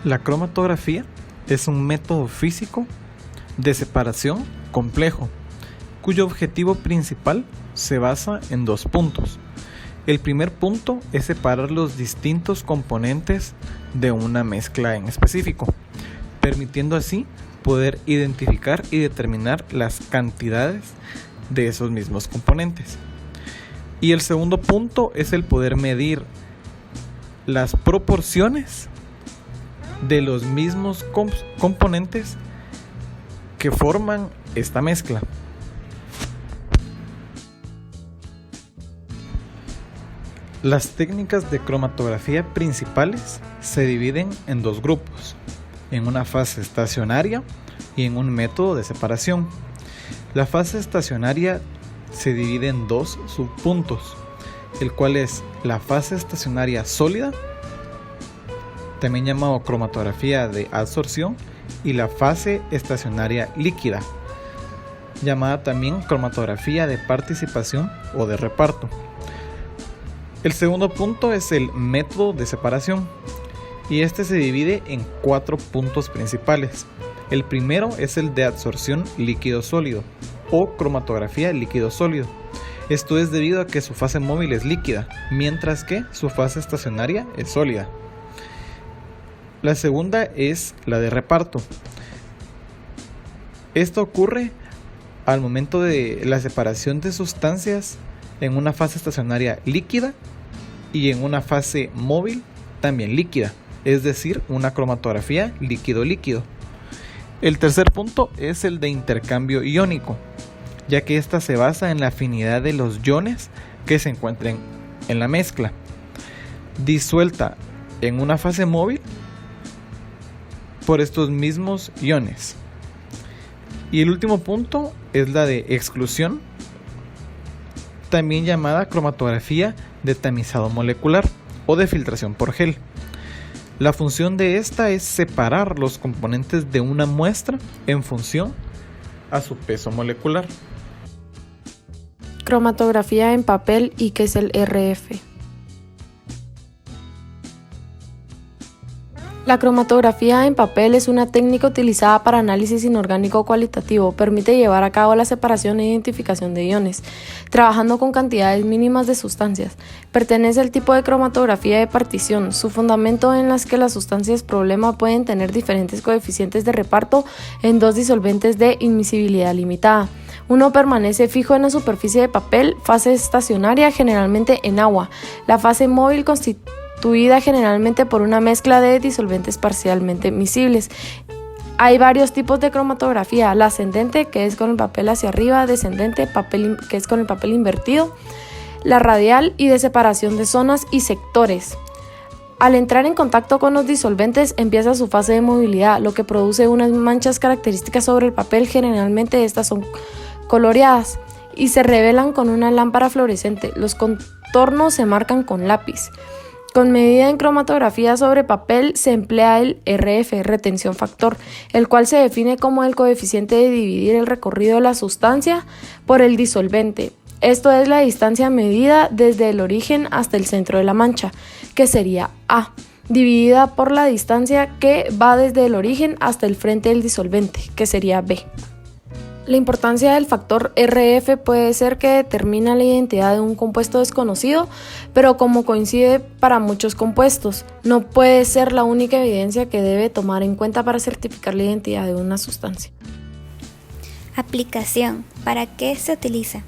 La cromatografía es un método físico de separación complejo, cuyo objetivo principal se basa en dos puntos. El primer punto es separar los distintos componentes de una mezcla en específico, permitiendo así poder identificar y determinar las cantidades de esos mismos componentes. Y el segundo punto es el poder medir las proporciones de los mismos componentes que forman esta mezcla. Las técnicas de cromatografía principales se dividen en dos grupos, en una fase estacionaria y en un método de separación. La fase estacionaria se divide en dos subpuntos, el cual es la fase estacionaria sólida, también llamado cromatografía de adsorción, y la fase estacionaria líquida, llamada también cromatografía de participación o de reparto. El segundo punto es el método de separación, y este se divide en 4 puntos principales. El primero es el de adsorción líquido-sólido o cromatografía líquido-sólido. Esto es debido a que su fase móvil es líquida, mientras que su fase estacionaria es sólida. La segunda es la de reparto. Esto ocurre al momento de la separación de sustancias en una fase estacionaria líquida y en una fase móvil también líquida, es decir, una cromatografía líquido-líquido. El tercer punto es el de intercambio iónico, ya que esta se basa en la afinidad de los iones que se encuentren en la mezcla, disuelta en una fase móvil por estos mismos iones. Y el último punto es la de exclusión, también llamada cromatografía de tamizado molecular o de filtración por gel. La función de esta es separar los componentes de una muestra en función a su peso molecular. Cromatografía en papel y qué es el RF. La cromatografía en papel es una técnica utilizada para análisis inorgánico cualitativo. Permite llevar a cabo la separación e identificación de iones, trabajando con cantidades mínimas de sustancias. Pertenece al tipo de cromatografía de partición. Su fundamento en las que las sustancias problema pueden tener diferentes coeficientes de reparto en dos disolventes de imisibilidad limitada. Uno permanece fijo en la superficie de papel, fase estacionaria generalmente en agua. La fase móvil constituida generalmente por una mezcla de disolventes parcialmente miscibles. Hay varios tipos de cromatografía: la ascendente, que es con el papel hacia arriba; descendente, que es con el papel invertido; la radial, y de separación de zonas y sectores. Al entrar en contacto con los disolventes empieza su fase de movilidad, lo que produce unas manchas características sobre el papel. Generalmente estas son coloreadas y se revelan con una lámpara fluorescente. Los contornos se marcan con lápiz. Con medida en cromatografía sobre papel se emplea el RF, retención factor, el cual se define como el coeficiente de dividir el recorrido de la sustancia por el disolvente. Esto es la distancia medida desde el origen hasta el centro de la mancha, que sería A, dividida por la distancia que va desde el origen hasta el frente del disolvente, que sería B. La importancia del factor RF puede ser que determina la identidad de un compuesto desconocido, pero como coincide para muchos compuestos, no puede ser la única evidencia que debe tomar en cuenta para certificar la identidad de una sustancia. Aplicación. ¿Para qué se utiliza?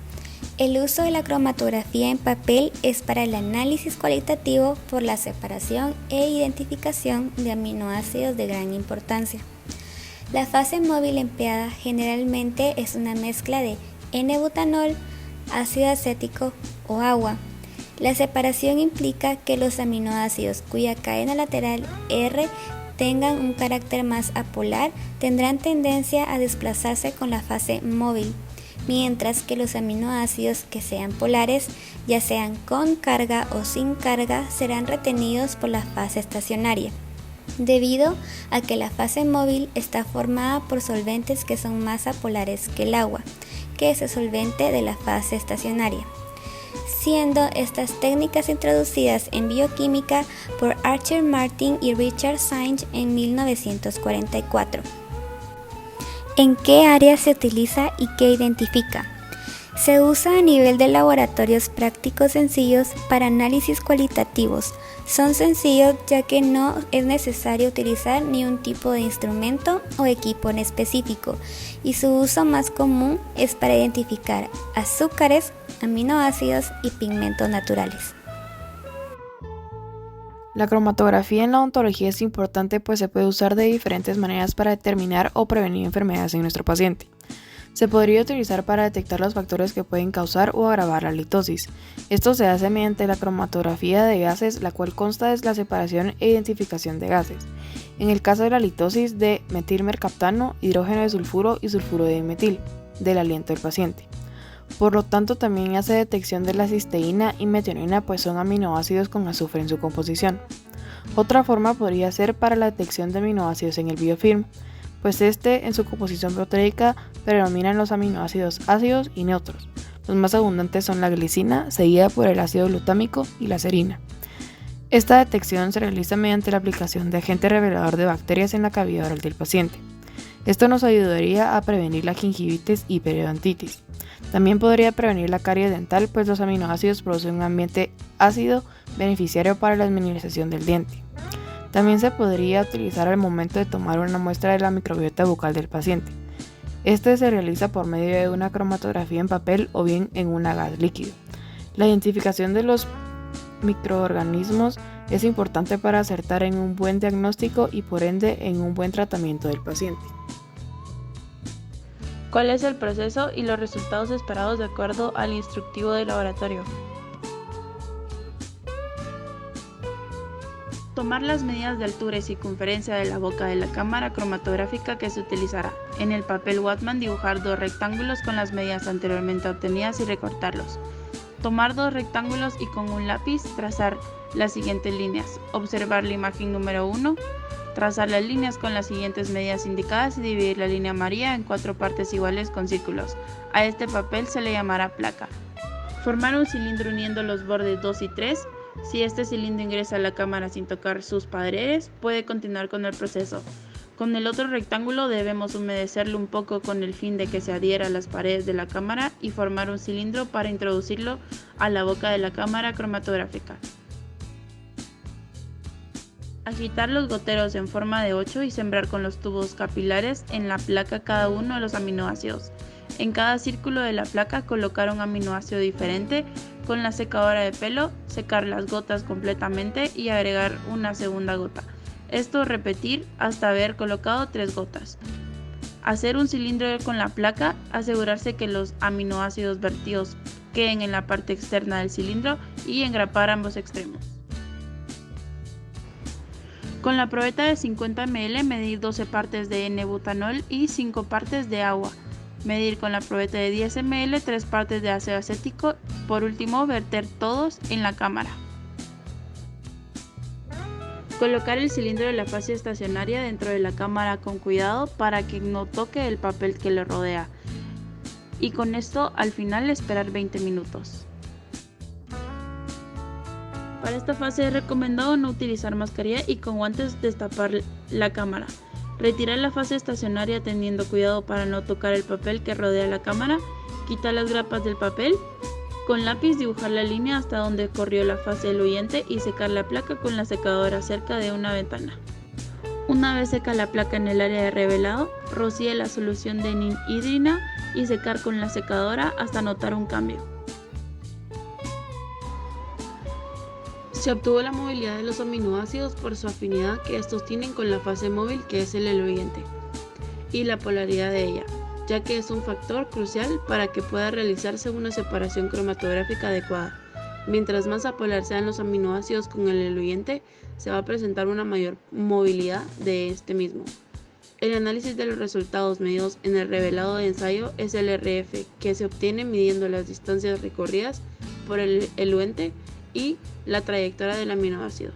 El uso de la cromatografía en papel es para el análisis cualitativo por la separación e identificación de aminoácidos de gran importancia. La fase móvil empleada generalmente es una mezcla de N-butanol, ácido acético o agua. La separación implica que los aminoácidos cuya cadena lateral R tengan un carácter más apolar tendrán tendencia a desplazarse con la fase móvil, mientras que los aminoácidos que sean polares, ya sean con carga o sin carga, serán retenidos por la fase estacionaria, debido a que la fase móvil está formada por solventes que son más apolares que el agua, que es el solvente de la fase estacionaria. siendo estas técnicas introducidas en bioquímica por Arthur Martin y Richard Sainz en 1944. ¿En qué área se utiliza y qué identifica? Se usa a nivel de laboratorios prácticos sencillos para análisis cualitativos. Son sencillos ya que no es necesario utilizar ni un tipo de instrumento o equipo en específico, y su uso más común es para identificar azúcares, aminoácidos y pigmentos naturales. La cromatografía en la odontología es importante pues se puede usar de diferentes maneras para determinar o prevenir enfermedades en nuestro paciente. Se podría utilizar para detectar los factores que pueden causar o agravar la litosis. Esto se hace mediante la cromatografía de gases, la cual consta de la separación e identificación de gases. En el caso de la litosis de metilmercaptano, hidrógeno de sulfuro y sulfuro de dimetil, del aliento del paciente. Por lo tanto, también hace detección de la cisteína y metionina, pues son aminoácidos con azufre en su composición. Otra forma podría ser para la detección de aminoácidos en el biofilm, pues en su composición proteica predominan los aminoácidos ácidos y neutros. Los más abundantes son la glicina, seguida por el ácido glutámico y la serina. Esta detección se realiza mediante la aplicación de agente revelador de bacterias en la cavidad oral del paciente. Esto nos ayudaría a prevenir la gingivitis y periodontitis. También podría prevenir la caries dental, pues los aminoácidos producen un ambiente ácido beneficiario para la mineralización del diente. También se podría utilizar al momento de tomar una muestra de la microbiota bucal del paciente. Este se realiza por medio de una cromatografía en papel o bien en un gas líquido. La identificación de los microorganismos es importante para acertar en un buen diagnóstico y por ende en un buen tratamiento del paciente. ¿Cuál es el proceso y los resultados esperados de acuerdo al instructivo del laboratorio? Tomar las medidas de altura y circunferencia de la boca de la cámara cromatográfica que se utilizará. En el papel Whatman dibujar dos rectángulos con las medidas anteriormente obtenidas y recortarlos. Tomar dos rectángulos y con un lápiz trazar las siguientes líneas. Observar la imagen número 1. Trazar las líneas con las siguientes medidas indicadas y dividir la línea amarilla en 4 partes iguales con círculos. A este papel se le llamará placa. Formar un cilindro uniendo los bordes 2 y 3. Si este cilindro ingresa a la cámara sin tocar sus paredes, puede continuar con el proceso. Con el otro rectángulo debemos humedecerlo un poco con el fin de que se adhiera a las paredes de la cámara y formar un cilindro para introducirlo a la boca de la cámara cromatográfica. Agitar los goteros en forma de 8 y sembrar con los tubos capilares en la placa cada uno de los aminoácidos. En cada círculo de la placa colocar un aminoácido diferente. Con la secadora de pelo, secar las gotas completamente y agregar una segunda gota. Esto repetir hasta haber colocado 3 gotas. Hacer un cilindro con la placa, asegurarse que los aminoácidos vertidos queden en la parte externa del cilindro y engrapar ambos extremos. Con la probeta de 50 ml medir 12 partes de N-butanol y 5 partes de agua. Medir con la probeta de 10 ml 3 partes de ácido acético. Por último, verter todos en la cámara. Colocar el cilindro de la fase estacionaria dentro de la cámara con cuidado para que no toque el papel que le rodea. Y con esto al final esperar 20 minutos. Para esta fase es recomendado no utilizar mascarilla y con guantes destapar la cámara. Retirar la fase estacionaria teniendo cuidado para no tocar el papel que rodea la cámara. Quitar las grapas del papel. Con lápiz dibujar la línea hasta donde corrió la fase del oyente y secar la placa con la secadora cerca de una ventana. Una vez seca la placa en el área de revelado, rocíe la solución de ninhidrina y secar con la secadora hasta notar un cambio. Se obtuvo la movilidad de los aminoácidos por su afinidad que estos tienen con la fase móvil que es el eloyente y la polaridad de ella, ya que es un factor crucial para que pueda realizarse una separación cromatográfica adecuada. Mientras más apolar sean los aminoácidos con el eloyente, se va a presentar una mayor movilidad de este mismo. El análisis de los resultados medidos en el revelado de ensayo es el RF, que se obtiene midiendo las distancias recorridas por el eluente y la trayectoria del aminoácido.